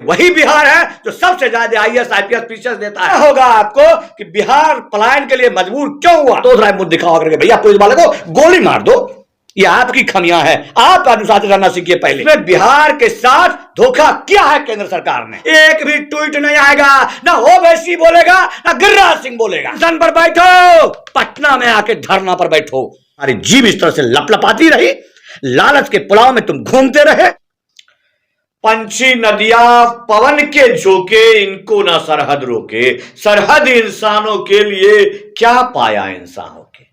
वही बिहार है जो सबसे ज्यादा आईएएस आईपीएस टीचर्स देता है। होगा आपको कि बिहार पलायन के लिए मजबूर क्यों हुआ, तो जरा मुझे दिखाओ करके भैया पुलिस वाले को गोली मार दो। ये आपकी खमियां है, आप अनुशासित रहना सीखिए पहले। इसमें बिहार के साथ धोखा किया है केंद्र सरकार ने। एक भी ट्वीट नहीं आएगा, ना ओवैसी बोलेगा, ना गिरिराज सिंह बोलेगा। सदन पर बैठो, पटना में आके धरना पर बैठो। अरे जीभ इस तरह से लपलपाती रही, लालच के पुलाव में तुम घूमते रहे। पंछी नदियां पवन के झोंके, इनको ना सरहद रोके। सरहद इंसानों के लिए, क्या पाया इंसानों के।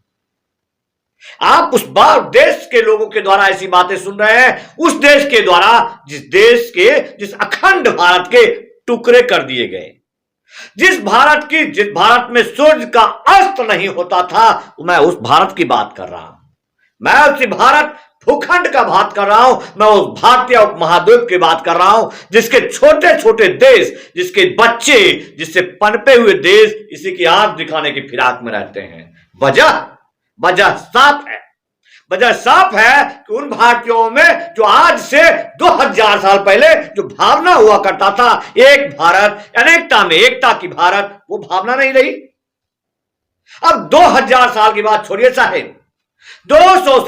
आप उस बार देश के लोगों के द्वारा ऐसी बातें सुन रहे हैं, उस देश के द्वारा जिस अखंड भारत के टुकड़े कर दिए गए, जिस भारत में सूर्य का अस्त नहीं होता था, मैं उस भारत की बात कर रहा हूं। मैं उसी भारत भूखंड का बात कर रहा हूं। मैं उस भारतीय उपमहाद्वीप की बात कर रहा हूं, जिसके छोटे छोटे देश, जिसके बच्चे, जिससे पनपे हुए देश इसी की आंख दिखाने की फिराक में रहते हैं। वजह साफ है। वजह साफ है कि उन भारतीयों में जो आज से 2000 साल पहले जो भावना हुआ करता था, एक भारत अनेकता में एकता की भारत, वो भावना नहीं रही। अब 2000 साल की बात छोड़िए साहेब, 200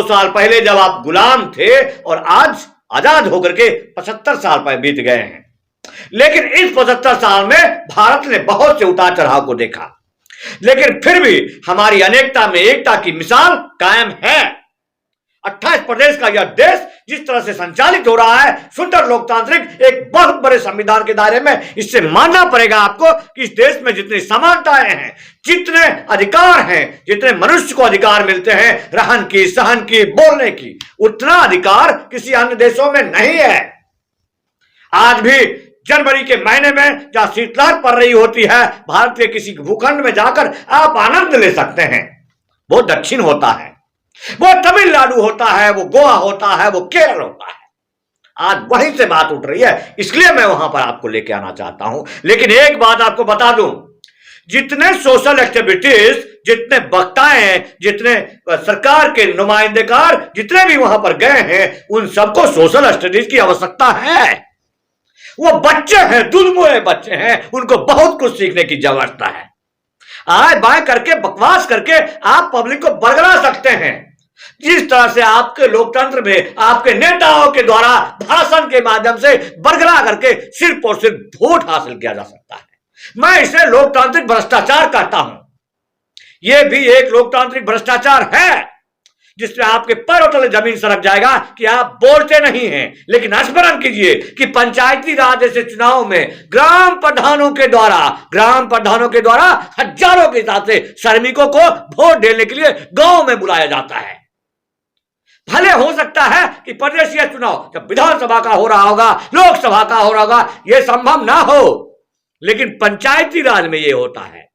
साल पहले जब आप गुलाम थे और आज आजाद होकर के 75 साल पर बीत गए हैं, लेकिन इस 75 साल में भारत ने बहुत से उतार चढ़ाव को देखा, लेकिन फिर भी हमारी अनेकता में एकता की मिसाल कायम है। 28 प्रदेश का यह देश जिस तरह से संचालित हो रहा है, सुंदर लोकतांत्रिक एक बहुत बड़े संविधान के दायरे में, इससे मानना पड़ेगा आपको कि इस देश में जितनी समानताएं हैं, जितने अधिकार हैं, जितने मनुष्य को अधिकार मिलते हैं रहन की, सहन की, बोलने की, उतना अधिकार किसी अन्य देशों में नहीं है। आज भी जनवरी के महीने में जहां शीतलहर पड़ रही होती है, भारत के किसी भूखंड में जाकर आप आनंद ले सकते हैं। वो दक्षिण होता है, वो तमिलनाडु होता है, वो गोवा होता है, वो केरल होता है। आज वहीं से बात उठ रही है, इसलिए मैं वहां पर आपको लेके आना चाहता हूं। लेकिन एक बात आपको बता दूं, जितने सोशल एक्टिविटीज, जितने वक्ताएं, जितने सरकार के नुमाइंदेकार जितने भी वहां पर गए हैं, उन सबको सोशल स्टडीज की आवश्यकता है। वो बच्चे हैं, दुलमुए बच्चे हैं, उनको बहुत कुछ सीखने की जरूरत है। आए बाएं करके, बकवास करके आप पब्लिक को बरगला सकते हैं। जिस तरह से आपके लोकतंत्र में आपके नेताओं के द्वारा भाषण के माध्यम से बरगला करके सिर्फ और सिर्फ वोट हासिल किया जा सकता है, मैं इसे लोकतांत्रिक भ्रष्टाचार कहता हूं। यह भी एक लोकतांत्रिक भ्रष्टाचार है, जिसमें आपके पैरों तले जमीन सरक जाएगा कि आप बोलते नहीं हैं। लेकिन स्मरण कीजिए कि पंचायती राज जैसे चुनाव में ग्राम प्रधानों के द्वारा हजारों के हिसाब से श्रमिकों को वोट देने के लिए गांव में बुलाया जाता है। भले हो सकता है कि प्रदेशीय चुनाव जब विधानसभा का हो रहा होगा, लोकसभा का हो रहा होगा, यह संभव ना हो, लेकिन पंचायती राज में यह होता है।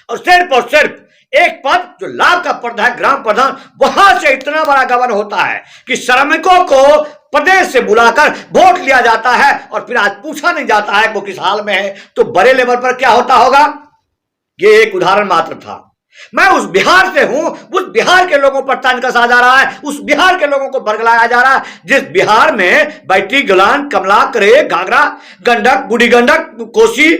और सिर्फ एक पद जो लाभ का पद है, ग्राम प्रधान, वहां से इतना बड़ा गबन होता है कि श्रमिकों को प्रदेश से बुलाकर वोट लिया जाता है और फिर आज पूछा नहीं जाता है वो किस हाल में है। तो बड़े लेवल पर क्या होता होगा, ये एक उदाहरण मात्र था। मैं उस बिहार से हूं, उस बिहार के लोगों पर तंज कसा जा रहा है, उस बिहार के लोगों को बरगलाया जा रहा है, जिस बिहार में बैती, गलान, कमला, करे, घाघरा, गंडक, बूढ़ी गंडक, कोसी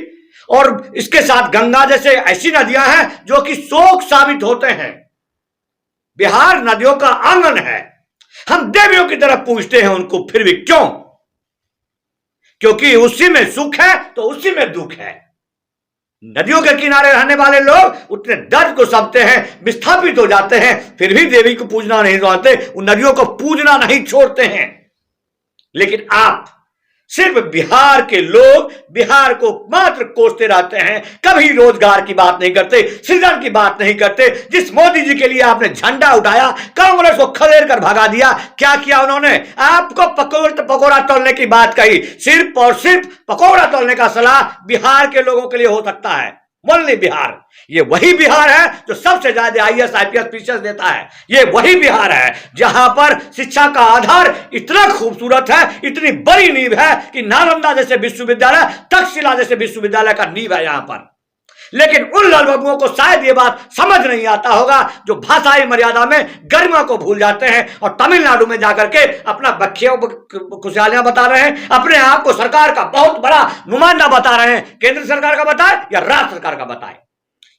और इसके साथ गंगा जैसे ऐसी नदियां हैं जो कि शोक साबित होते हैं। बिहार नदियों का आंगन है। हम देवियों की तरफ पूछते हैं उनको, फिर भी क्यों? क्योंकि उसी में सुख है तो उसी में दुख है। नदियों के किनारे रहने वाले लोग उतने दर्द को समझते हैं, विस्थापित हो जाते हैं, फिर भी देवी को पूजना नहीं जानते, उन नदियों को पूजना नहीं छोड़ते हैं। लेकिन आप सिर्फ बिहार के लोग बिहार को मात्र कोसते रहते हैं, कभी रोजगार की बात नहीं करते, सृजन की बात नहीं करते। जिस मोदी जी के लिए आपने झंडा उठाया, कांग्रेस को खदेड़ कर भगा दिया, क्या किया उन्होंने? आपको पकौड़ा तोलने की बात कही। सिर्फ और सिर्फ पकौड़ा तोलने का सलाह बिहार के लोगों के लिए हो सकता है। ओनली बिहार, ये वही बिहार है जो सबसे ज्यादा आईएएस आईपीएस टीचर्स देता है। ये वही बिहार है जहां पर शिक्षा का आधार इतना खूबसूरत है, इतनी बड़ी नींव है कि नालंदा जैसे विश्वविद्यालय, तक्षशिला जैसे विश्वविद्यालय का नींव है यहां पर। लेकिन उन लड़बबुओं को शायद ये बात समझ नहीं आता होगा जो भाषाई मर्यादा में गरिमा को भूल जाते हैं और तमिलनाडु में जाकर के अपना बखिया खुशहालियां बता रहे हैं, अपने आप को सरकार का बहुत बड़ा नुमाइंदा बता रहे हैं। केंद्र सरकार का बताए या राज्य सरकार का बताए,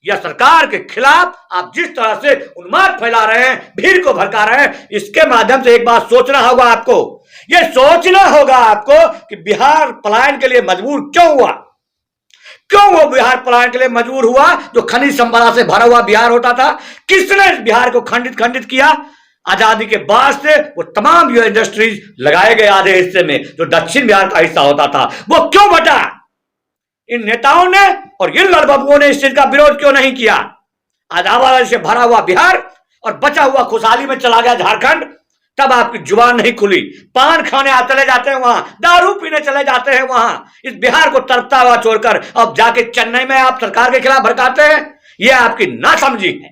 या सरकार के खिलाफ आप जिस तरह से उन्माद फैला रहे हैं, भीड़ को भड़का रहे हैं, इसके माध्यम से एक बात सोचना होगा आपको। यह सोचना होगा आपको कि बिहार पलायन के लिए मजबूर क्यों हुआ। क्यों वो बिहार पलायन के लिए मजबूर हुआ? जो खनिज संपदा से भरा हुआ बिहार होता था, किसने बिहार को खंडित किया? आजादी के बाद से वो तमाम जो इंडस्ट्रीज लगाए गए आधे हिस्से में जो दक्षिण बिहार का हिस्सा होता था, वो क्यों बटा? इन नेताओं ने और इन लड़बबुओं ने इस चीज का विरोध क्यों नहीं किया? आजादी से भरा हुआ बिहार और बचा हुआ खुशहाली में चला गया झारखंड, तब आपकी जुबान नहीं खुली। पान खाने आप चले जाते हैं वहां, दारू पीने चले जाते हैं वहां, इस बिहार को तरसता हुआ छोड़कर अब जाके चेन्नई में आप सरकार के खिलाफ भड़काते हैं। यह आपकी नासमझी है,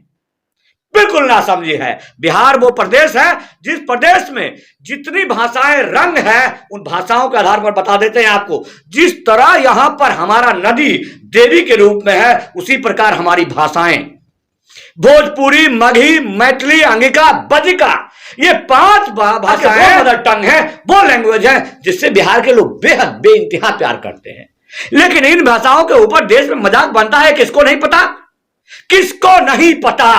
बिल्कुल नासमझी है। बिहार वो प्रदेश है जिस प्रदेश में जितनी भाषाएं रंग है, उन भाषाओं के आधार पर बता देते हैं आपको। जिस तरह यहां पर हमारा नदी देवी के रूप में है, उसी प्रकार हमारी भाषाएं भोजपुरी, मगही, मैथिली, अंगिका, बजिका, ये 5 भाषाएं मदर टंग है, वो लैंग्वेज है जिससे बिहार के लोग बेहद बेइंतहा प्यार करते हैं। लेकिन इन भाषाओं के ऊपर देश में मजाक बनता है, किसको नहीं पता? किसको नहीं पता?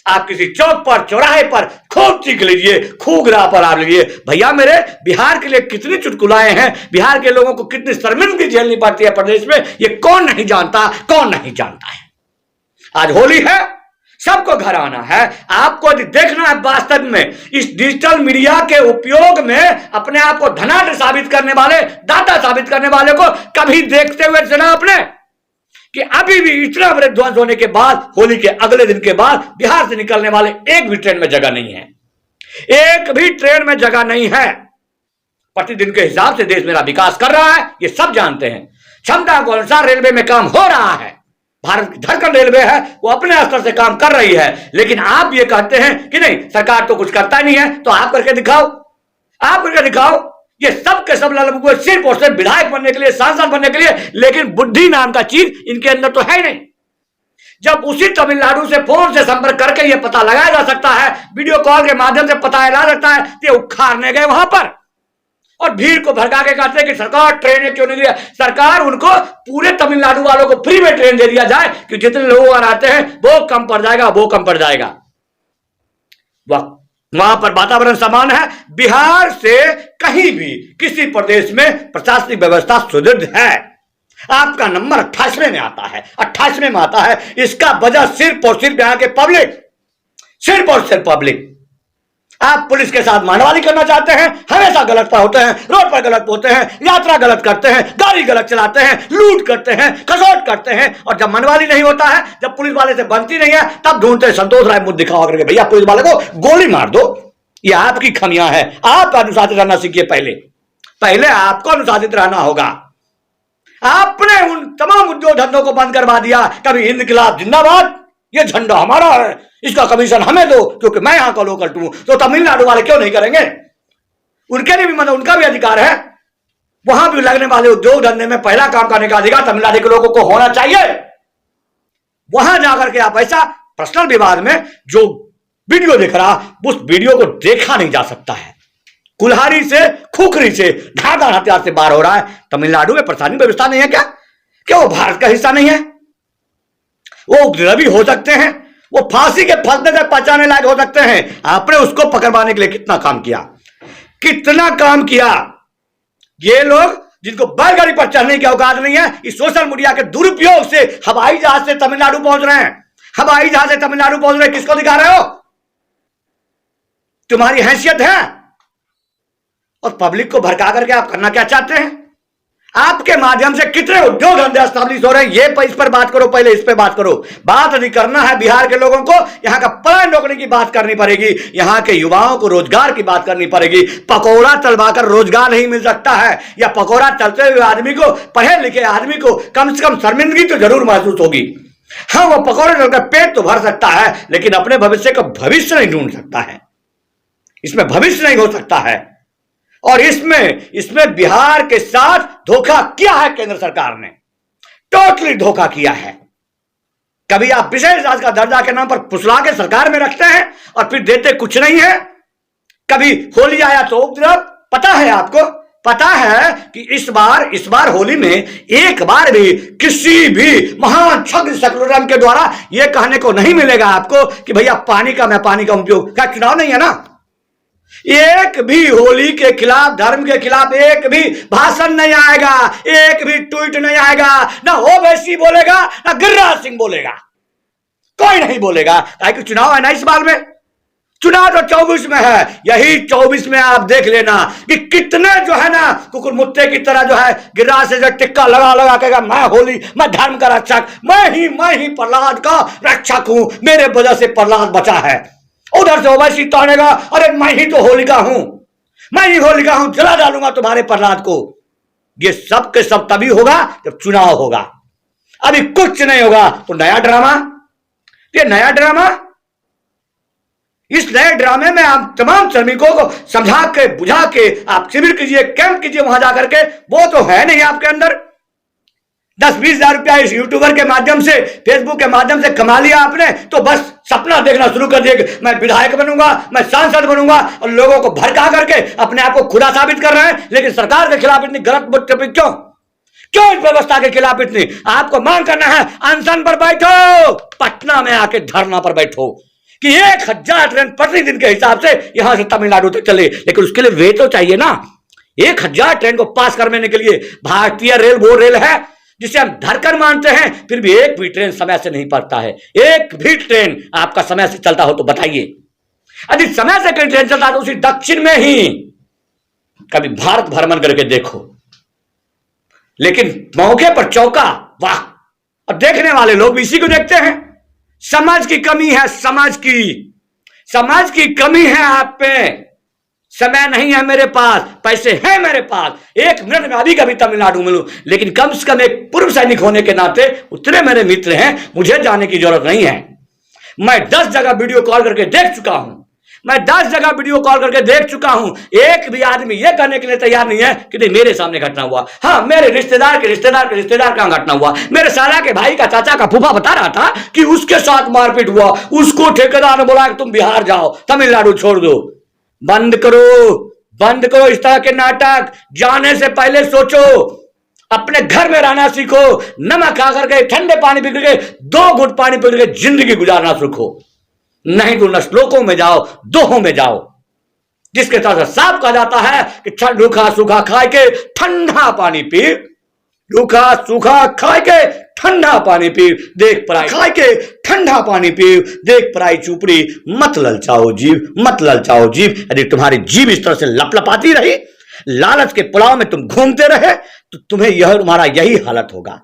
आप किसी चौक पर, चौराहे पर खूब चीख लीजिए, खूब राह पर आ लीजिए, भैया मेरे बिहार के लिए कितनी चुटकुलाएं हैं, बिहार के लोगों को कितनी शर्मिंदगी झेलनी पड़ती है प्रदेश में, ये कौन नहीं जानता? कौन नहीं जानता है? आज होली है, सबको घर आना है। आपको देखना है वास्तव में इस डिजिटल मीडिया के उपयोग में अपने आप को धनाढ़ साबित करने वाले, दाता साबित करने वाले को कभी देखते हुए सुना आपने कि अभी भी इतना बड़े ध्वंस होने के बाद, होली के अगले दिन के बाद बिहार से निकलने वाले एक भी ट्रेन में जगह नहीं है, एक भी ट्रेन में जगह नहीं है। प्रतिदिन के हिसाब से देश मेरा विकास कर रहा है, ये सब जानते हैं। क्षमता के अनुसार रेलवे में काम हो रहा है, भारत की धड़कन रेलवे है, वो अपने स्तर से काम कर रही है। लेकिन आप ये कहते हैं कि नहीं सरकार तो कुछ करता नहीं है, तो आप करके दिखाओ, आप करके दिखाओ। ये सब के सब लड़बबुए सिर्फ और सिर्फ विधायक बनने के लिए, सांसद बनने के लिए, लेकिन बुद्धि नाम का चीज इनके अंदर तो है नहीं। जब उसी तमिलनाडु से फोन से संपर्क करके ये पता लगाया जा सकता है, वीडियो कॉल के माध्यम से पता लगा सकता है, तो उखाड़ने गए वहां पर और भीड़ को भड़का के कहते हैं कि सरकार ट्रेन क्यों नहीं दिया। सरकार उनको पूरे तमिलनाडु वालों को फ्री में ट्रेन दे दिया जाए कि जितने लोग आते हैं वो कम पड़ जाएगा, वो कम पड़ जाएगा। वहां पर वातावरण समान है। बिहार से कहीं भी किसी प्रदेश में प्रशासनिक व्यवस्था सुदृढ़ है। आपका नंबर 28वें में आता है, 28वें में आता है। इसका वजह सिर्फ और सिर्फ यहाँ के पब्लिक, सिर्फ और सिर्फ पब्लिक। आप पुलिस के साथ मानवाली करना चाहते हैं, हमेशा गलत पर होते हैं, रोड पर गलत होते हैं, यात्रा गलत करते हैं, गाड़ी गलत चलाते हैं, लूट करते हैं, खसोट करते हैं। और जब मनवाली नहीं होता है, जब पुलिस वाले से बनती नहीं है, तब ढूंढते हैं संतोष राय मुझ दिखावा करके, भैया पुलिस वाले को गोली मार दो। ये आपकी खामियां है। आप अनुशासित रहना सीखिए। पहले आपको अनुशासित रहना होगा। आपने उन तमाम उद्योग धंधों को बंद करवा दिया। कभी हिंद खिलाफ जिंदाबाद, ये झंडा हमारा है, इसका कमीशन हमें दो क्योंकि मैं यहां का लोकल हूं। तो तमिलनाडु वाले क्यों नहीं करेंगे? उनके लिए भी मतलब उनका भी अधिकार है। वहां भी लगने वाले उद्योग धंधे में पहला काम करने का अधिकार तमिलनाडु के लोगों को होना चाहिए। वहां जाकर के आप ऐसा पर्सनल विवाद में जो वीडियो दिख रहा, उस वीडियो को देखा नहीं जा सकता है। कुल्हाड़ी से, खुखरी से, धागा हथियार से बाहर हो रहा है। तमिलनाडु में प्रशासनिक व्यवस्था नहीं है क्या? क्या वो भारत का हिस्सा नहीं है? वो उपद्रवी हो सकते हैं, वो फांसी के फंसने तक पहुंचाने लायक हो सकते हैं। आपने उसको पकड़वाने के लिए कितना काम किया, कितना काम किया। ये लोग जिनको बैलगाड़ी पर चढ़ने की औकात नहीं है, इस सोशल मीडिया के दुरुपयोग से हवाई जहाज से तमिलनाडु पहुंच रहे हैं। हवाई जहाज से तमिलनाडु पहुंच रहे हैं, किसको दिखा रहे हो? तुम्हारी हैसियत है? और पब्लिक को भड़का करके आप करना क्या चाहते हैं? आपके माध्यम से कितने उद्योग धंधे एस्टैब्लिश हो रहे हैं, ये इस पर बात करो, पहले इस पे बात करो। बात नहीं करना है बिहार के लोगों को, यहां का पलायन रोकने की बात करनी पड़ेगी, यहां के युवाओं को रोजगार की बात करनी पड़ेगी। पकौड़ा तलवाकर रोजगार नहीं मिल सकता है, या पकौड़ा तलते हुए आदमी को, पढ़े लिखे आदमी को कम से कम शर्मिंदगी तो जरूर महसूस होगी। हाँ, वो पकौड़े तलकर पेट तो भर सकता है, लेकिन अपने भविष्य का भविष्य नहीं ढूंढ सकता है। इसमें भविष्य नहीं हो सकता है। और इसमें बिहार के साथ धोखा किया है केंद्र सरकार ने, टोटली धोखा किया है। कभी आप विशेष राज्य का दर्जा के नाम पर फुसला के सरकार में रखते हैं और फिर देते कुछ नहीं है। कभी होली आया तो उपद्रव, पता है आपको, पता है कि इस बार होली में एक बार भी किसी भी महान छद्म सेकुलरिज्म के द्वारा यह कहने को नहीं मिलेगा आपको कि भैया पानी का उपयोग, क्या चुनाव नहीं है ना? एक भी होली के खिलाफ, धर्म के खिलाफ एक भी भाषण नहीं आएगा, एक भी ट्वीट नहीं आएगा, ना ओवैसी बोलेगा ना गिरिराज सिंह बोलेगा, कोई नहीं बोलेगा। कि चुनाव है ना इस बार में, चुनाव तो 24 में है। यही 24 में आप देख लेना कि कितने जो है ना कुकुर मुत्ते की तरह जो है गिरिराज से जो टिक्का लगा लगा के मैं होली, मैं धर्म का रक्षक, मैं ही प्रहलाद का रक्षक हूं, मेरे वजह से प्रहलाद बचा है। उधर से ओवैसी तानेगा, अरे मैं ही तो होलिका हूं, मैं ही होलिका हूं, जला डालूंगा तुम्हारे प्रहलाद को। ये सब के सब तभी होगा जब चुनाव होगा। अभी कुछ नहीं होगा तो नया ड्रामा, ये नया ड्रामा, इस नए ड्रामे में आप तमाम श्रमिकों को समझा के बुझा के आप शिविर कीजिए, कैंप कीजिए वहां जाकर के, वो तो है नहीं आपके अंदर। 10-20 हजार रुपया इस यूट्यूबर के माध्यम से, फेसबुक के माध्यम से कमा लिया आपने, तो बस सपना देखना शुरू कर दिए कि मैं विधायक बनूंगा, मैं सांसद बनूंगा, और लोगों को भड़का करके अपने आप को खुदा साबित कर रहे हैं। लेकिन सरकार के खिलाफ इतनी गलत टिप्पणी क्यों इस व्यवस्था के खिलाफ इतनी? आपको मांग करना है अनशन पर बैठो, पटना में आके धरना पर बैठो कि 1000 ट्रेन प्रतिदिन के हिसाब से यहां से तमिलनाडु तक चले। लेकिन उसके लिए वे तो चाहिए ना, 1000 ट्रेन को पास करने के लिए भारतीय रेल वो रेल है जिसे हम धड़कन मानते हैं, फिर भी एक भी ट्रेन समय से नहीं पड़ता है। एक भी ट्रेन आपका समय से चलता हो तो बताइए। यदि समय से कहीं ट्रेन चलता है तो उसी दक्षिण में ही कभी भारत भ्रमण करके देखो। लेकिन मौके पर चौका, वाह! और देखने वाले लोग भी इसी को देखते हैं। समझ की कमी है, समझ की कमी है आप पे। समय नहीं है मेरे पास, पैसे हैं मेरे पास, 1 मिनट में अभी कभी तमिलनाडु मिलूं, लेकिन कम से कम एक पूर्व सैनिक होने के नाते उतने मेरे मित्र हैं, मुझे जाने की जरूरत नहीं है। मैं 10 जगह वीडियो कॉल करके देख चुका हूं, एक भी आदमी यह कहने के लिए तैयार नहीं है कि नहीं मेरे सामने घटना हुआ। हाँ, मेरे रिश्तेदार के रिश्तेदार कहां घटना हुआ, मेरे साला के भाई का चाचा का फूफा बता रहा था कि उसके साथ मारपीट हुआ, उसको ठेकेदार ने बोला कि तुम बिहार जाओ, तमिलनाडु छोड़ दो। बंद करो इस तरह के नाटक। जाने से पहले सोचो, अपने घर में रहना सीखो, नमक आकर के ठंडे पानी पी के 2 घुट पानी पी के जिंदगी गुजारना सीखो, नहीं तो न श्लोकों में जाओ, दोहों में जाओ, जिसके तरह से साफ कहा जाता है कि रूखा सूखा खाए के ठंडा पानी पी, रूखा सूखा खाए के ठंडा पानी पी, देख पराई खाए के ठंडा पानी पी, देख पराई चुपड़ी, मत ललचाओ जीव। यदि तुम्हारी जीव इस तरह से लपलपाती रही, लालच के पुलाव में तुम घूमते रहे, तो तुम्हारा यही हालत होगा।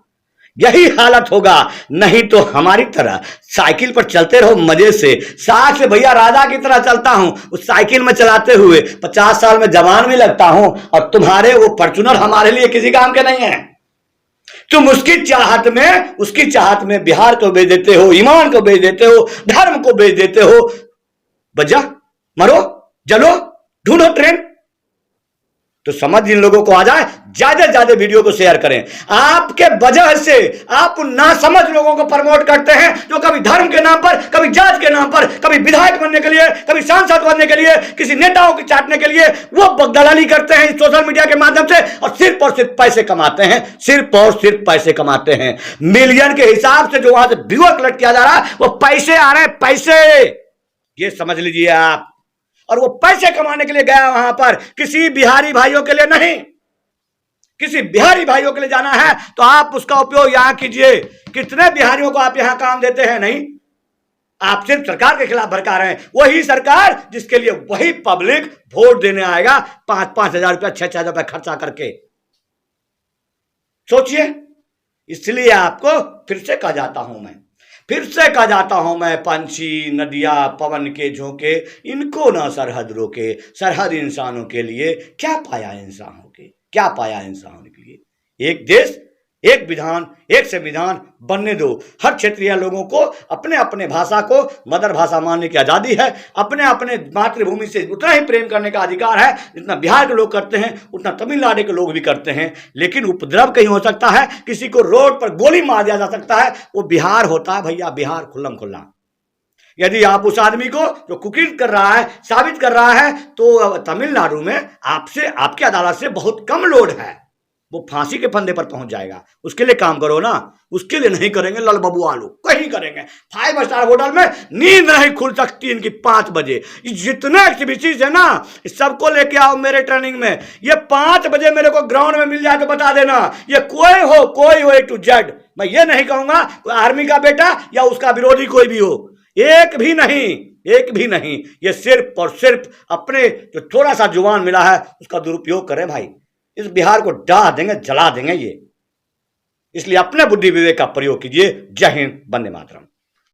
नहीं तो हमारी तरह साइकिल पर चलते रहो मजे से। साथ से भैया राजा की तरह चलता हूं, उस साइकिल में चलाते हुए 50 साल में जवान भी लगता हूं, और तुम्हारे वो फॉर्च्यूनर हमारे लिए किसी काम के नहीं है। तुम उसकी चाहत में बिहार को बेच देते हो, ईमान को बेच देते हो, धर्म को बेच देते हो। बजा, मरो, जलो, ढूंढो ट्रेन। तो समझ इन लोगों को आ जाए, ज्यादा वीडियो को शेयर करें। आपके वजह से आप नासमझ लोगों को प्रमोट करते हैं, जो कभी धर्म के नाम पर, कभी जात के नाम पर, कभी विधायक बनने के लिए, कभी सांसद बनने के लिए, किसी नेताओं की चाटने के लिए वो दलाली करते हैं सोशल मीडिया के माध्यम से, और सिर्फ पैसे कमाते हैं। मिलियन के हिसाब से जो वहां से व्यूअर कलेक्ट किया जा रहा है, वो पैसे आ रहे हैं, पैसे, ये समझ लीजिए आप। और वो पैसे कमाने के लिए गया वहां पर, किसी बिहारी भाइयों के लिए नहीं। किसी बिहारी भाइयों के लिए जाना है तो आप उसका उपयोग यहां कीजिए। कितने बिहारियों को आप यहां काम देते हैं? नहीं, आप सिर्फ सरकार के खिलाफ भड़का रहे हैं। वही सरकार जिसके लिए वही पब्लिक वोट देने आएगा 5-5 हजार रुपया, 6-6 हजार रुपया खर्चा करके। सोचिए, इसलिए आपको फिर से कहा जाता हूं मैं, पंछी नदियां पवन के झोंके, इनको ना सरहद रोके, सरहद इंसानों के लिए क्या पाया इंसानों के लिए। एक देश, एक विधान, एक संविधान बनने दो। हर क्षेत्रीय लोगों को अपने अपने भाषा को मदर भाषा मानने की आजादी है। अपने अपने मातृभूमि से उतना ही प्रेम करने का अधिकार है जितना बिहार के लोग करते हैं, उतना तमिलनाडु के लोग भी करते हैं। लेकिन उपद्रव कहीं हो सकता है, किसी को रोड पर गोली मार दिया जा सकता है, वो बिहार होता है भैया, बिहार खुल्लम खुल्ला। यदि आप उस आदमी को जो कुकीर्त कर रहा है साबित कर रहा है, तो तमिलनाडु में आपसे, आपकी अदालत से बहुत कम लोड है, वो फांसी के फंदे पर पहुंच जाएगा। उसके लिए काम करो ना, उसके लिए नहीं करेंगे लल बबू आलू, कहीं करेंगे। 5 स्टार होटल में नींद नहीं खुल सकती इनकी 5 बजे। जितने एक्टिविटीज है ना, सबको लेके आओ मेरे ट्रेनिंग में। ये 5 बजे मेरे को ग्राउंड में मिल जाए तो बता देना। ये कोई हो A to Z, मैं ये नहीं कहूंगा कोई आर्मी का बेटा या उसका विरोधी कोई भी हो, एक भी नहीं, एक भी नहीं। ये सिर्फ और सिर्फ अपने जो थोड़ा सा जुबान मिला है उसका दुरुपयोग करें भाई। इस बिहार को डाह देंगे, जला देंगे ये। इसलिए अपने बुद्धि विवेक का प्रयोग कीजिए। जय हिंद, वंदे मातरम।